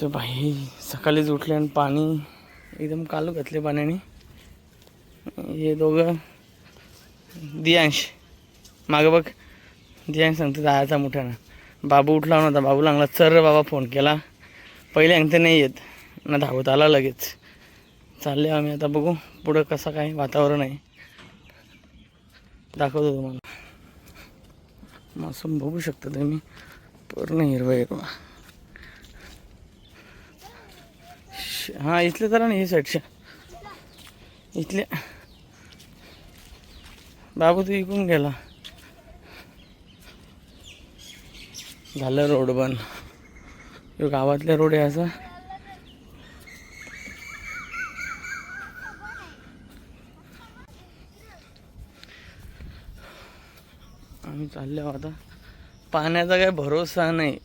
तर भाई सकाळीच उठले आणि पाणी एकदम कालू घातले पाण्याने. हे दोघं दियांश मागं बघ, दियांश सांगतो जायचा मोठ्यानं. बाबू उठला नव्हता, बाबू लागला चर बाबा फोन केला. पहिले अंगते नाही येत ना, धावत आला लगेच. चालले आम्ही आता, बघू पुढं कसं काय वातावरण आहे दाखवतो तुम्हाला. मासूम बघू शकता तुम्ही, पूर्ण हिरवा हिरवा. हां इथले जरा नाही, हे साईडच्या इथले. बाबू तू इकडून गेला. झालं रोड बंद. यो गावातल्या रोड आहे असा. आम्ही चाललो आता. पाण्याचा काय भरोसा नाही,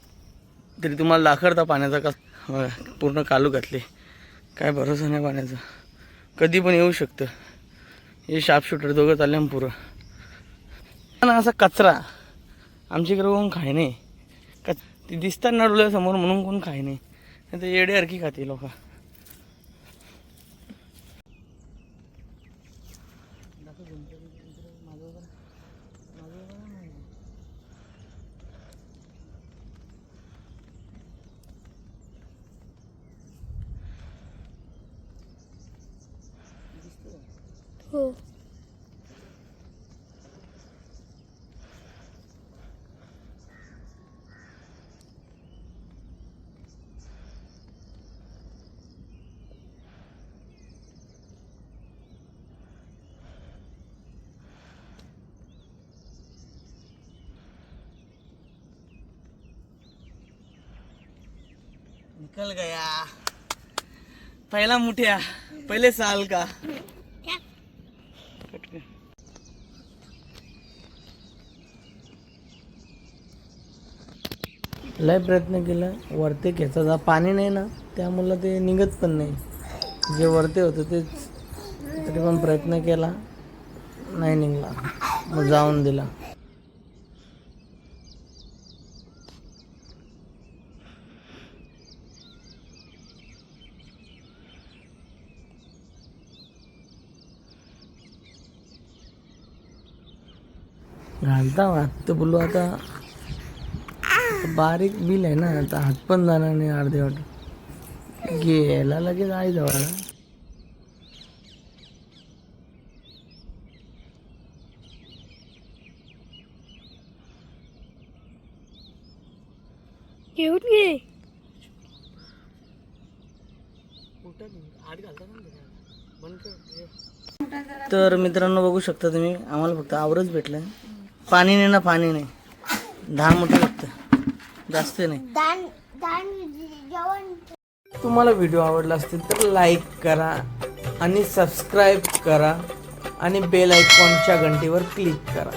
तरी तुम्हाला दाखवता पाण्याचा का पूर्ण कालू घातले. काय भरोसा नाही पाण्याचा, कधी पण येऊ शकतं. हे शार्प शूटर दोघं चालले आम पुरं. असा कचरा आमच्याकडे कोण खाय नाही. ती दिसतात ना डोळ्यासमोर म्हणून कोण खाय नाही, नाही तर येड्यासारखी खाते लोक. हो निकल गया पहला मुठिया, पहले साल का. लय प्रयत्न केला वरते खेचायचा, पाणी नाही ना त्यामुळं ते निघत पण नाही. जे वरते होतं तेच, तरी पण प्रयत्न केला नाही निघला, मग जाऊन दिला. घालता हात तर बोलू आता, बारीक बिल आहे ना, आता हात पण जाणार नाही अर्धे वाट. गेला लगेच आई जवळ. घेऊन घे. तर मित्रांनो बघू शकता तुम्ही, आम्हाला फक्त आवरच भेटलं. पाणी नाही ना, पाणी नाही. 10 मोठे फक्त, जास्त नाही. तुम्हाला व्हिडिओ आवडला असतील तर लाईक करा आणि सबस्क्राईब करा आणि बेल आयकॉनच्या घंटीवर क्लिक करा.